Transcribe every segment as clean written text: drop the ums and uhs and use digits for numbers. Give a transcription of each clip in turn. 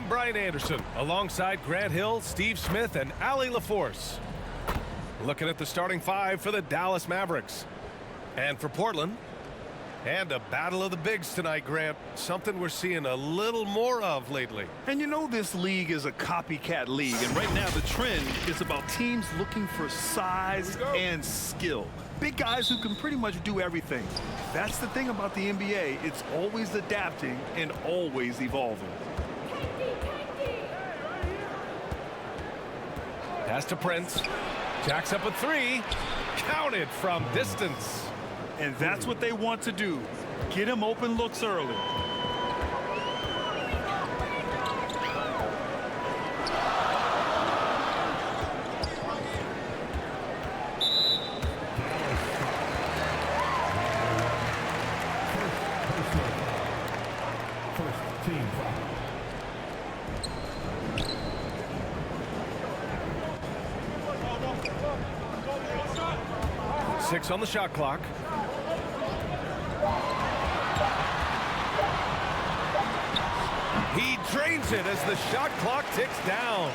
I'm Brian Anderson, alongside Grant Hill, Steve Smith, and Allie LaForce. Looking at the starting five for the Dallas Mavericks. And for Portland. And a battle of the bigs tonight, Grant. Something we're seeing a little more of lately. And you know this league is a copycat league, and right now the trend is about teams looking for size and skill. Big guys who can pretty much do everything. That's the thing about the NBA. It's always adapting and always evolving. Pass to Prince. Jacks up a three. Counted from distance. And that's what they want to do. Get him open looks early. Six on the shot clock. He drains it as the shot clock ticks down.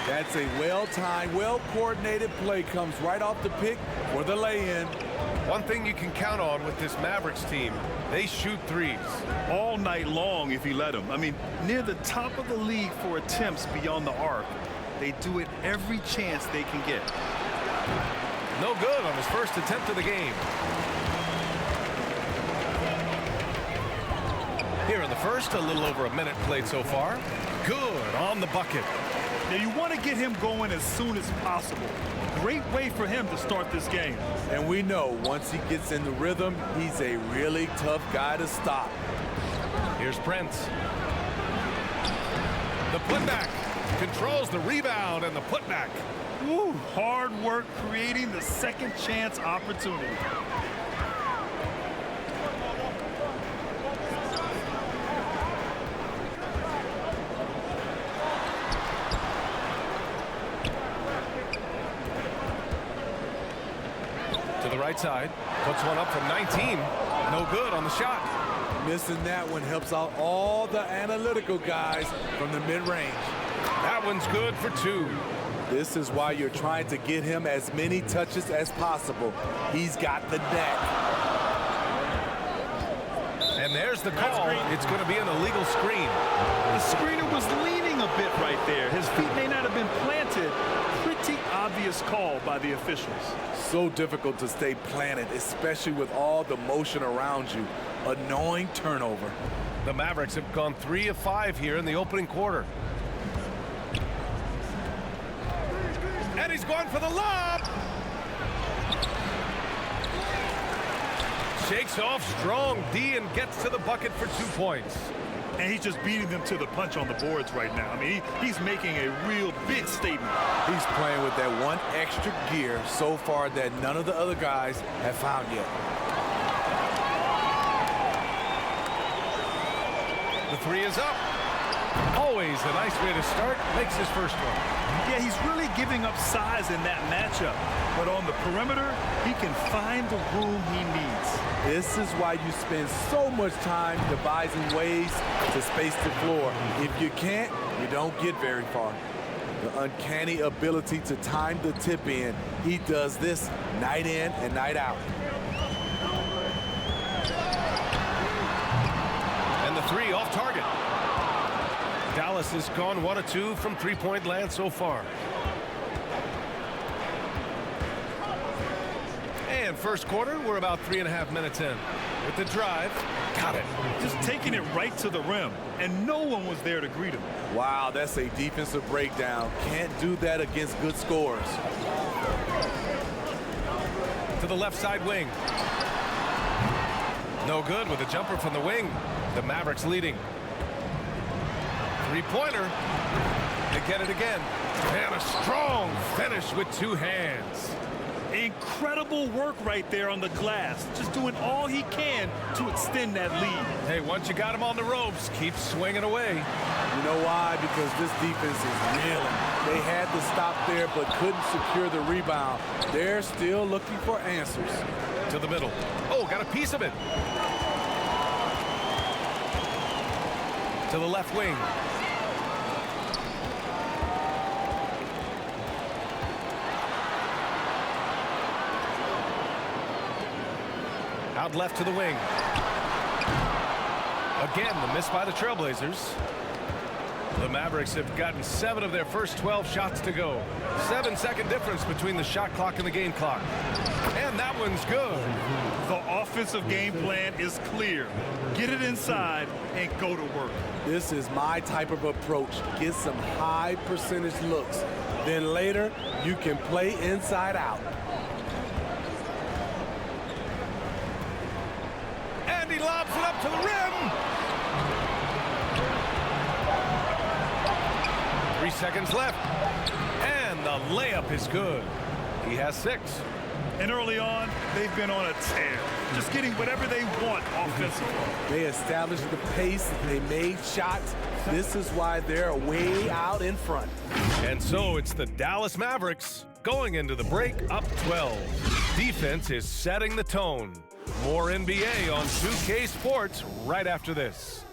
That's a well-timed, well-coordinated play. Comes right off the pick for the lay-in. One thing you can count on with this Mavericks team, they shoot threes. All night long if you let them. I mean, near the top of the league for attempts beyond the arc. They do it every chance they can get. No good on his first attempt of the game. Here in the first, a little over a minute played so far. Good on the bucket. Now you want to get him going as soon as possible. Great way for him to start this game. And we know once he gets in the rhythm, he's a really tough guy to stop. Here's Prince. The putback. Controls the rebound and the putback. Woo, hard work creating the second chance opportunity. To the right side, puts one up from 19. No good on the shot. Missing that one helps out all the analytical guys from the mid-range. That one's good for two. This is why you're trying to get him as many touches as possible. He's got the net. And there's the call. It's going to be an illegal screen. The screener was leaning a bit right there. His feet may not have been planted. Pretty obvious call by the officials. So difficult to stay planted, especially with all the motion around you. Annoying turnover. The Mavericks have gone 3 of 5 here in the opening quarter. And he's going for the lob. Shakes off strong D and gets to the bucket for 2 points. And he's just beating them to the punch on the boards right now. I mean, he's making a real big statement. He's playing with that one extra gear so far that none of the other guys have found yet. The three is up. Always a nice way to start. Makes his first one. Yeah, he's really giving up size in that matchup. But on the perimeter, he can find the room he needs. This is why you spend so much time devising ways to space the floor. If you can't, you don't get very far. The uncanny ability to time the tip in. He does this night in and night out. And the three off target. Dallas has gone 1 of 2 from three-point land so far. And first quarter, we're about 3.5 minutes in. With the drive, got it. Just taking it right to the rim, and no one was there to greet him. Wow, that's a defensive breakdown. Can't do that against good scorers. To the left side wing. No good with a jumper from the wing. The Mavericks leading. Three-pointer. They get it again. And a strong finish with 2 hands. Incredible work right there on the glass. Just doing all he can to extend that lead. Hey, once you got him on the ropes, keep swinging away. You know why? Because this defense is reeling. They had to stop there but couldn't secure the rebound. They're still looking for answers. To the middle. Oh, got a piece of it. To the left wing. Out left to the wing. Again, the miss by the Trailblazers. The Mavericks have gotten 7 of their first 12 shots to go. 7-second difference between the shot clock and the game clock. And that one's good. The offensive game plan is clear. Get it inside and go to work. This is my type of approach. Get some high percentage looks. Then later, you can play inside out. And he lobs it up to the rim. 3 seconds left. And the layup is good. He has 6. And early on, they've been on a tear. Just getting whatever they want offensively. They established the pace. They made shots. This is why they're way out in front. And so it's the Dallas Mavericks going into the break up 12. Defense is setting the tone. More NBA on 2K Sports right after this.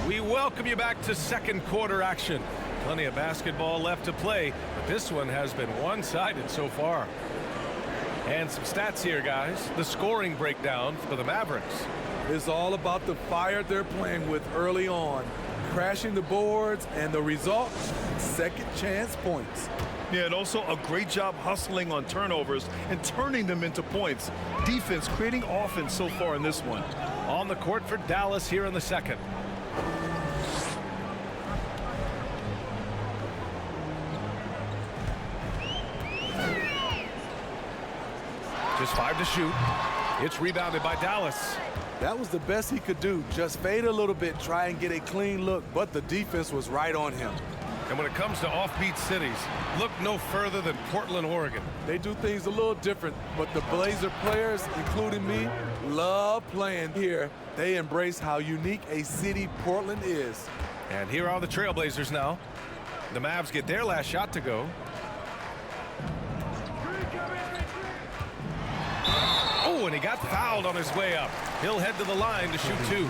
We welcome you back to second quarter action. Plenty of basketball left to play, but this one has been one-sided so far. And some stats here, guys. The scoring breakdown for the Mavericks. It's all about the fire they're playing with early on. Crashing the boards, and the result, second chance points. Yeah, and also a great job hustling on turnovers and turning them into points. Defense creating offense so far in this one. On the court for Dallas here in the second. Just 5 to shoot. It's rebounded by Dallas. That was the best he could do. Just fade a little bit, try and get a clean look, but the defense was right on him. And when it comes to offbeat cities, look no further than Portland, Oregon. They do things a little different, but the Blazer players, including me, love playing here. They embrace how unique a city Portland is. And here are the Trailblazers now. The Mavs get their last shot to go. Oh, and he got fouled on his way up. He'll head to the line to shoot 2.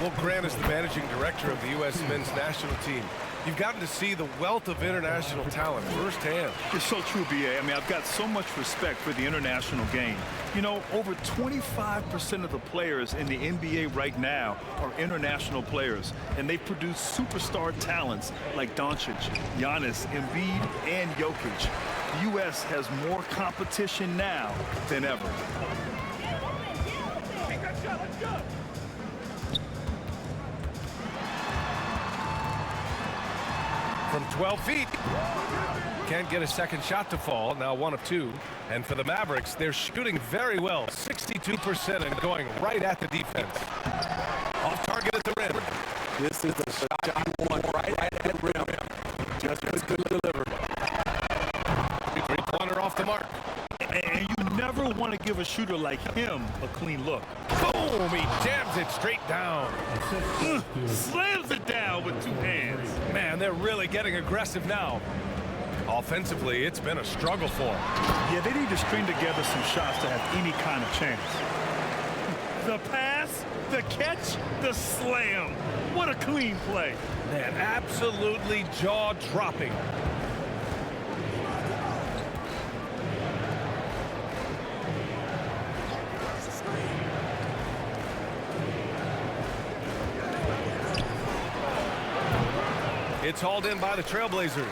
Well, Grant is the managing director of the U.S. men's national team. You've gotten to see the wealth of international talent firsthand. It's so true, B.A. I mean, I've got so much respect for the international game. You know, over 25% of the players in the NBA right now are international players, and they produce superstar talents like Doncic, Giannis, Embiid, and Jokic. The U.S. has more competition now than ever. From 12 feet. Can't get a second shot to fall. Now 1 of 2. And for the Mavericks, they're shooting very well. 62% and going right at the defense. Off target at the rim. This is the shot you want right at the rim. Just couldn't deliver. Three-pointer off the mark. And you never want to give a shooter like him a clean look. Boom! He jams it straight down. Slams it down with 2 hands. Man, they're really getting aggressive now. Offensively, it's been a struggle for them. Yeah, they need to string together some shots to have any kind of chance. The pass, the catch, the slam. What a clean play. Man, absolutely jaw-dropping. It's hauled in by the Trailblazers.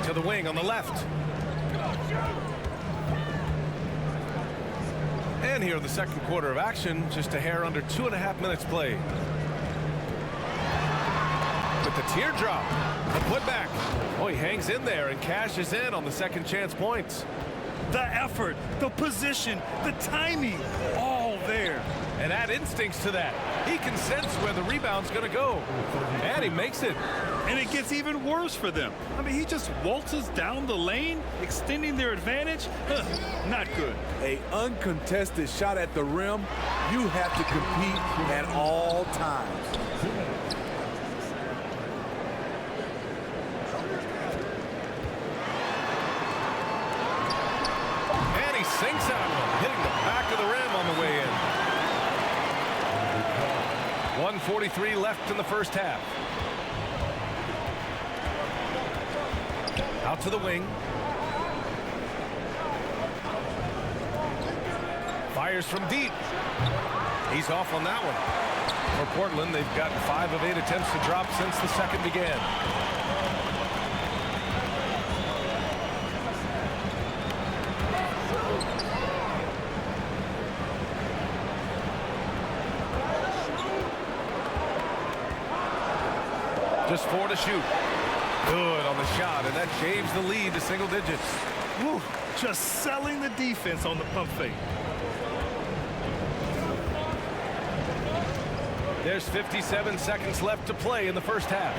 To the wing on the left. And here in the second quarter of action, just a hair under 2.5 minutes played. With the teardrop, the putback. Oh, he hangs in there and cashes in on the second chance points. The effort, the position, the timing, all there. And add instincts to that. He can sense where the rebound's going to go. And he makes it. And it gets even worse for them. I mean, he just waltzes down the lane, extending their advantage. Not good. An uncontested shot at the rim, you have to compete at all times. sinks that one, hitting the back of the rim on the way in. 1:43 left in the first half. Out to the wing. Fires from deep. He's off on that one. For Portland, they've gotten 5 of 8 attempts to drop since the second began. Just 4 to shoot. Good on the shot, and that shaves the lead to single digits. Woo, just selling the defense on the pump fake. There's 57 seconds left to play in the first half.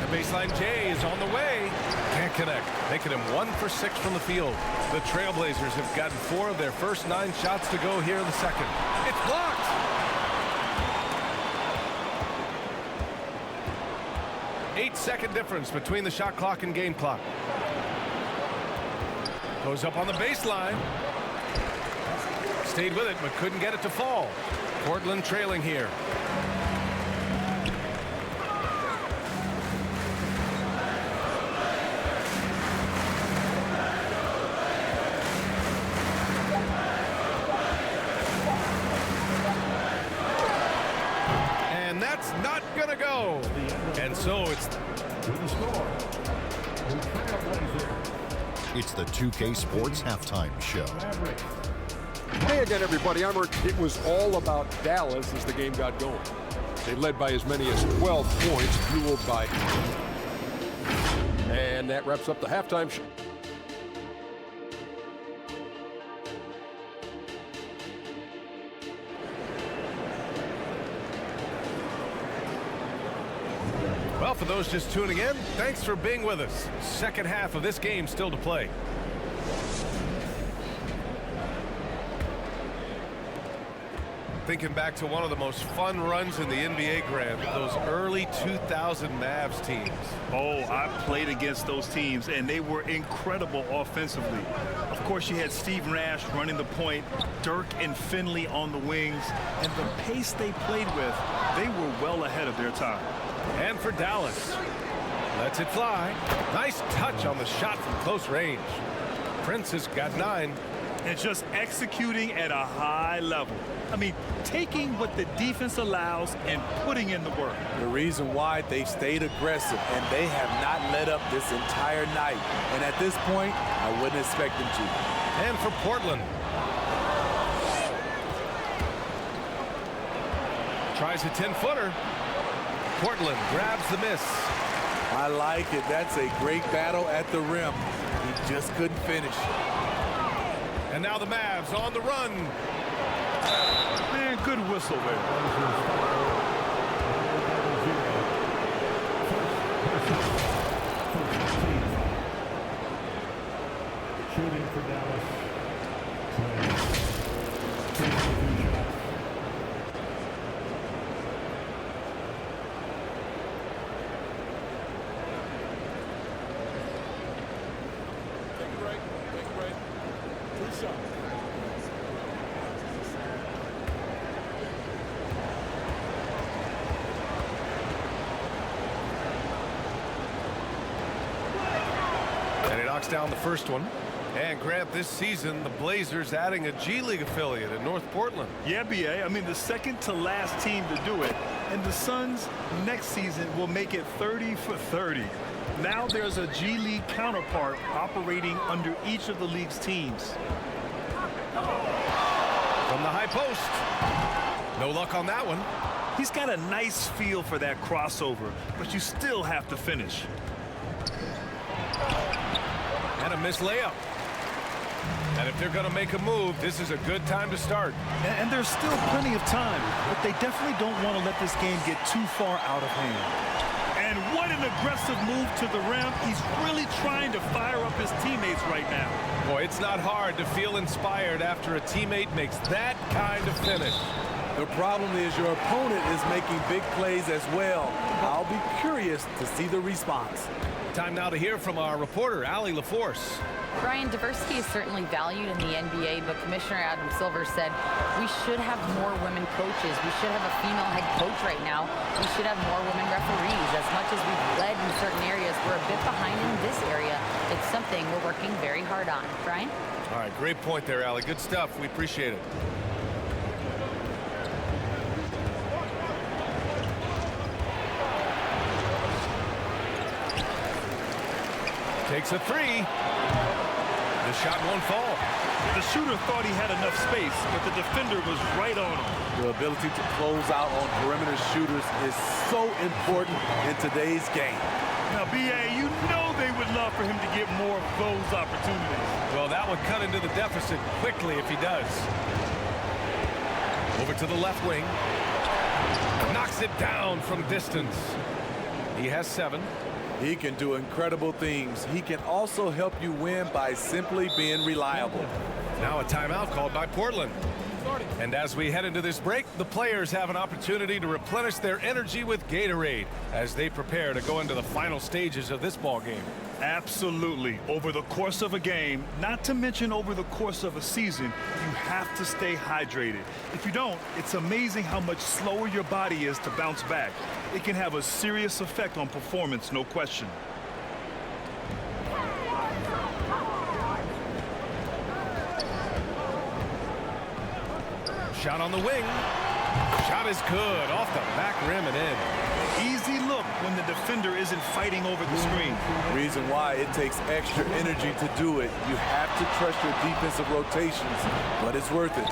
The baseline J is on the way. Can't connect, making him 1 for 6 from the field. The Trailblazers have gotten 4 of their first 9 shots to go here in the second. It's blocked. Eight-second difference between the shot clock and game clock. Goes up on the baseline. Stayed with it, but couldn't get it to fall. Portland trailing here. And that's not gonna go. And so it's the 2K Sports Halftime Show. Hey again, everybody. I'm Rick. It was all about Dallas as the game got going. They led by as many as 12 points, fueled by. And that wraps up the halftime show. Well, for those just tuning in, thanks for being with us. Second half of this game still to play. Thinking back to one of the most fun runs in the NBA, Grant, those early 2000 Mavs teams. Oh, I played against those teams, and they were incredible offensively. Of course, you had Steve Nash running the point, Dirk and Finley on the wings, and the pace they played with, they were well ahead of their time. And for Dallas, lets it fly. Nice touch on the shot from close range. Prince has got 9. And just executing at a high level. I mean, taking what the defense allows and putting in the work. The reason why they stayed aggressive, and they have not let up this entire night. And at this point, I wouldn't expect them to. And for Portland. Tries a 10-footer. Portland grabs the miss. I like it. That's a great battle at the rim. He just couldn't finish. And now the Mavs on the run. Man, good whistle there. Shooting for Dallas. And he knocks down the first one. And Grant, this season, the Blazers adding a G League affiliate in North Portland. Yeah, BA. I mean, the second to last team to do it. And the Suns next season will make it 30 for 30. Now there's a G League counterpart operating under each of the league's teams. From the high post. No luck on that one. He's got a nice feel for that crossover, but you still have to finish. And a missed layup. And if they're going to make a move, this is a good time to start. And there's still plenty of time, but they definitely don't want to let this game get too far out of hand. And what an aggressive move to the rim. He's really trying to fire up his teammates right now. Boy, it's not hard to feel inspired after a teammate makes that kind of finish. The problem is your opponent is making big plays as well. I'll be curious to see the response. Time now to hear from our reporter, Allie LaForce. Brian, diversity is certainly valued in the NBA, but Commissioner Adam Silver said we should have more women coaches. We should have a female head coach right now. We should have more women referees. As much as we've led in certain areas, we're a bit behind in this area. It's something we're working very hard on. Brian? All right, great point there, Allie. Good stuff. We appreciate it. Takes a three. The shot won't fall. The shooter thought he had enough space, but the defender was right on him. The ability to close out on perimeter shooters is so important in today's game. Now, B.A., you know they would love for him to get more of those opportunities. Well, that would cut into the deficit quickly if he does. Over to the left wing. Knocks it down from distance. He has 7. He can do incredible things. He can also help you win by simply being reliable. Now a timeout called by Portland. And as we head into this break, the players have an opportunity to replenish their energy with Gatorade as they prepare to go into the final stages of this ball game. Absolutely. Over the course of a game, not to mention over the course of a season, you have to stay hydrated. If you don't, it's amazing how much slower your body is to bounce back. It can have a serious effect on performance, no question. Shot on the wing. Shot is good. Off the back rim and in. Easy look when the defender isn't fighting over the screen. Reason why it takes extra energy to do it. You have to trust your defensive rotations, but it's worth it.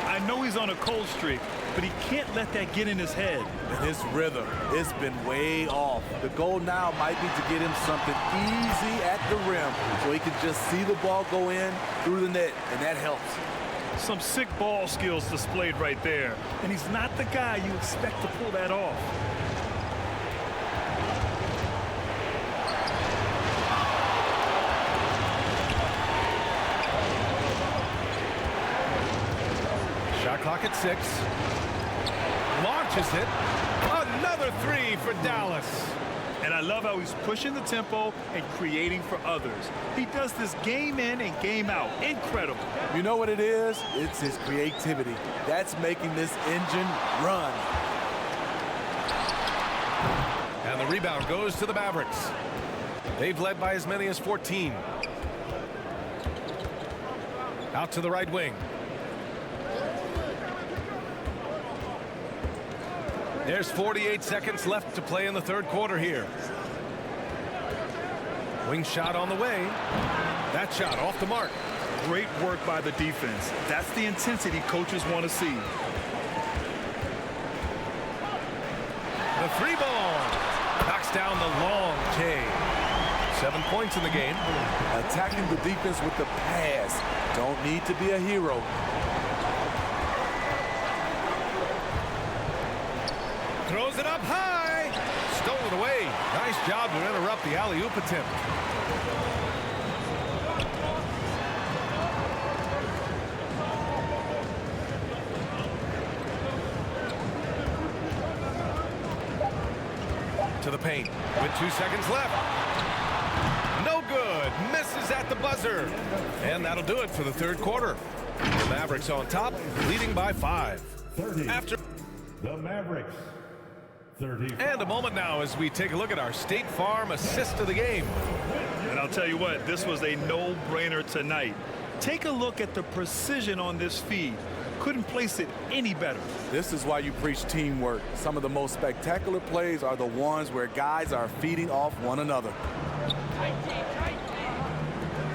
I know he's on a cold streak, but he can't let that get in his head. And his rhythm, it's been way off. The goal now might be to get him something easy at the rim so he can just see the ball go in through the net, and that helps. Some sick ball skills displayed right there. And he's not the guy you expect to pull that off. Shot clock at 6. Launches it. Another 3 for Dallas. And I love how he's pushing the tempo and creating for others. He does this game in and game out. Incredible. You know what it is? It's his creativity. That's making this engine run. And the rebound goes to the Mavericks. They've led by as many as 14. Out to the right wing. There's 48 seconds left to play in the third quarter here. Wing shot on the way. That shot off the mark. Great work by the defense. That's the intensity coaches want to see. The 3 ball knocks down the long K. 7 points in the game. Attacking the defense with the pass. Don't need to be a hero. Throws it up high. Stolen away. Nice job to interrupt the alley-oop attempt. To the paint with 2 seconds left. No good. Misses at the buzzer. And that'll do it for the third quarter. The Mavericks on top, leading by 5. 30. After The Mavericks. 35. and a moment now as we take a look at our State Farm assist of the game. And I'll tell you what, this was a no-brainer tonight. Take a look at the precision on this feed. Couldn't place it any better. This is why you preach teamwork. Some of the most spectacular plays are the ones where guys are feeding off one another.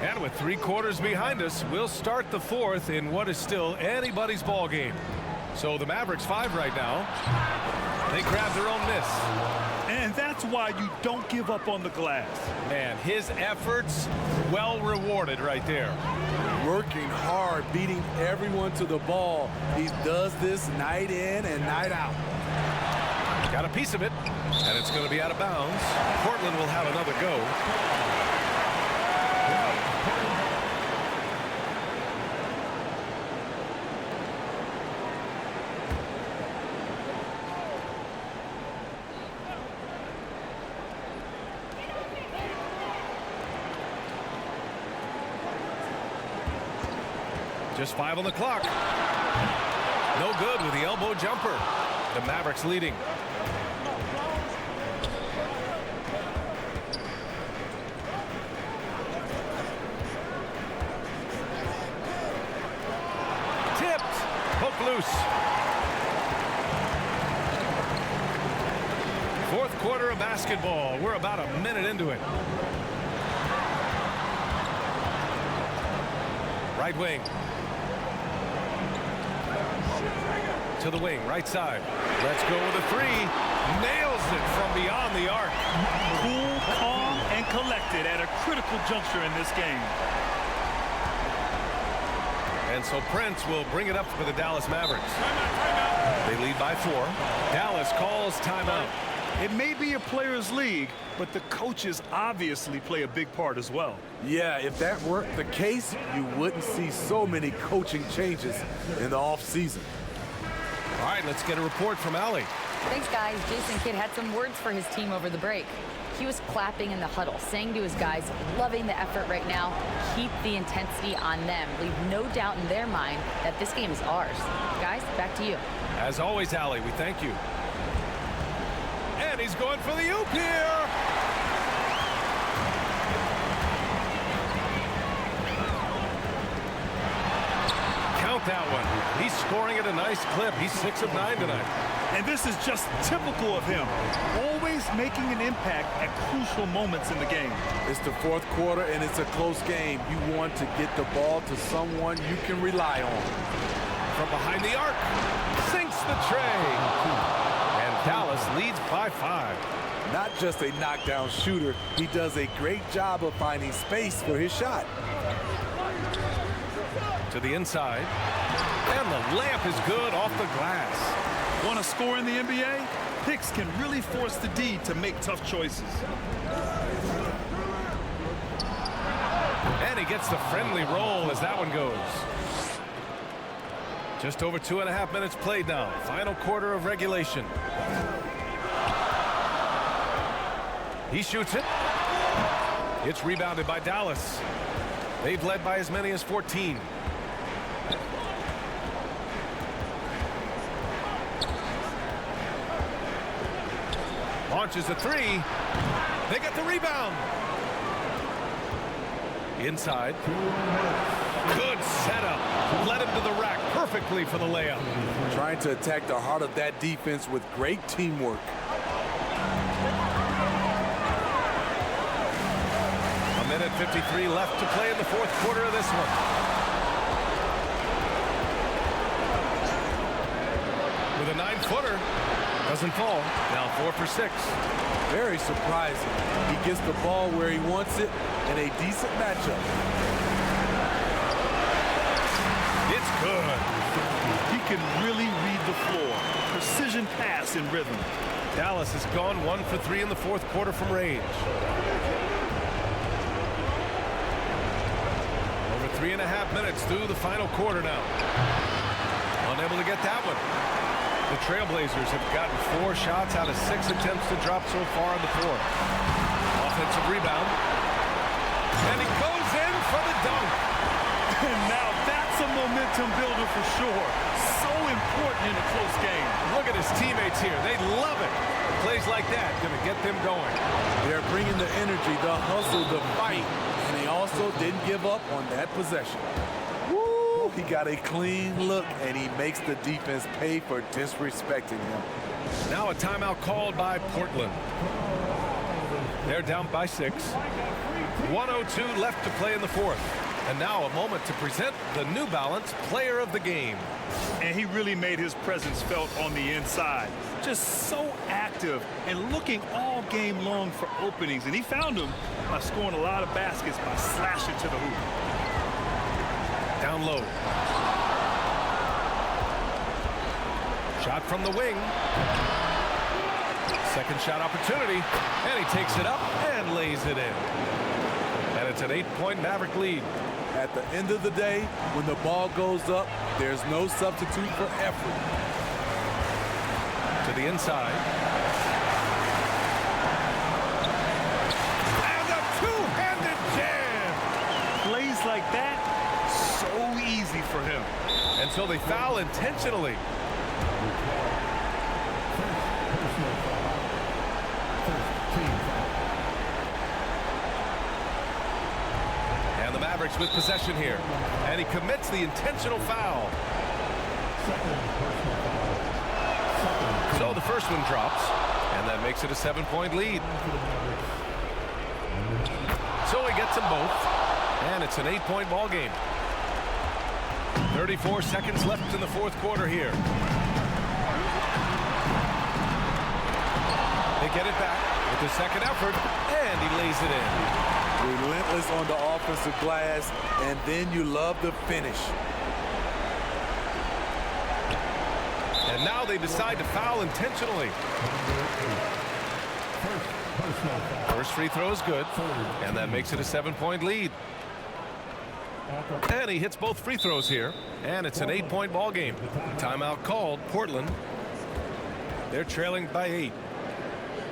And with 3 quarters behind us, we'll start the fourth in what is still anybody's ball game. So the Mavericks 5 right now. They grab their own miss. And that's why you don't give up on the glass. Man, his efforts well rewarded right there. Working hard, beating everyone to the ball. He does this night in and night out. Got a piece of it, and it's going to be out of bounds. Portland will have another go. Just 5 on the clock. No good with the elbow jumper. The Mavericks leading. Tipped. Hook loose. Fourth quarter of basketball. We're about a minute into it. Right wing. To the wing, right side. Let's go with a three. Nails it from beyond the arc. Cool, calm, and collected at a critical juncture in this game. And so Prince will bring it up for the Dallas Mavericks. They lead by 4. Dallas calls timeout. It may be a players' league, but the coaches obviously play a big part as well. Yeah, if that weren't the case, you wouldn't see so many coaching changes in the offseason. All right, let's get a report from Allie. Thanks, guys. Jason Kidd had some words for his team over the break. He was clapping in the huddle, saying to his guys, loving the effort right now, keep the intensity on them. Leave no doubt in their mind that this game is ours. Guys, back to you. As always, Allie, we thank you. And he's going for the oop here. Count that one. He's scoring at a nice clip. He's 6 of 9 tonight. And this is just typical of him. Always making an impact at crucial moments in the game. It's the fourth quarter, and it's a close game. You want to get the ball to someone you can rely on. From behind the arc. Sinks the tray. And Dallas leads by 5. Not just a knockdown shooter, he does a great job of finding space for his shot. To the inside. And the layup is good off the glass. Want to score in the NBA? Hicks can really force the D to make tough choices. And he gets the friendly roll as that one goes. Just over 2.5 minutes played now. Final quarter of regulation. He shoots it. It's rebounded by Dallas. They've led by as many as 14. Launches a three. They get the rebound. Inside. Good setup. Led him to the rack perfectly for the layup. Trying to attack the heart of that defense with great teamwork. A minute 53 left to play in the fourth quarter of this one. With a 9-footer. Doesn't fall. Now 4 for 6. Very surprising. He gets the ball where he wants it in a decent matchup. It's good. He can really read the floor. Precision pass in rhythm. Dallas has gone 1 for 3 in the fourth quarter from range. Over 3.5 minutes through the final quarter now. Unable to get that one. The Trailblazers have gotten 4 shots out of 6 attempts to drop so far on the floor. Offensive rebound. And he goes in for the dunk. And now that's a momentum builder for sure. So important in a close game. Look at his teammates here. They love it. Plays like that going to get them going. They're bringing the energy, the hustle, the fight. And he also didn't give up on that possession. Woo! He got a clean look, and he makes the defense pay for disrespecting him. Now a timeout called by Portland. They're down by 6. 1:02 left to play in the fourth. And now a moment to present the New Balance Player of the Game. And he really made his presence felt on the inside. Just so active and looking all game long for openings. And he found them by scoring a lot of baskets by slashing to the hoop. Down low. Shot from the wing. Second shot opportunity. And he takes it up and lays it in. And it's an 8-point Maverick lead. At the end of the day, when the ball goes up, there's no substitute for effort. To the inside. And a two-handed jam. Plays like that, so easy for him. So they foul intentionally. And the Mavericks with possession here. And he commits the intentional foul. So the first one drops, and that makes it a 7-point lead. So he gets them both, and it's an 8-point ball game. 34 seconds left in the fourth quarter here. They get it back with the second effort, and he lays it in. Relentless on the offensive glass, and then you love the finish. And now they decide to foul intentionally. First free throw is good, and that makes it a 7-point lead. And he hits both free throws here, and it's an 8-point ball game. Timeout called, Portland. They're trailing by 8.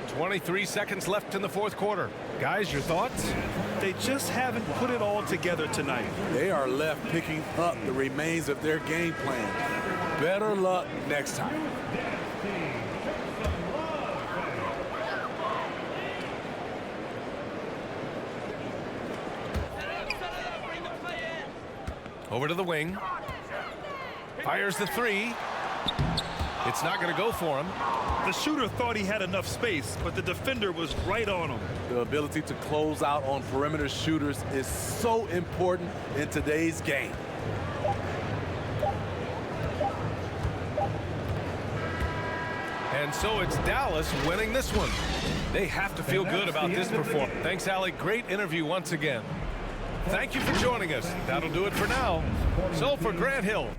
23 seconds left in the fourth quarter. Guys, your thoughts? They just haven't put it all together tonight. They are left picking up the remains of their game plan. Better luck next time. Over to the wing. Fires the three. It's not going to go for him. The shooter thought he had enough space, but the defender was right on him. The ability to close out on perimeter shooters is so important in today's game. And so it's Dallas winning this one. They have to feel good about this performance. Thanks, Allie. Great interview once again. Thank you for joining us. That'll do it for now. So for Grant Hill,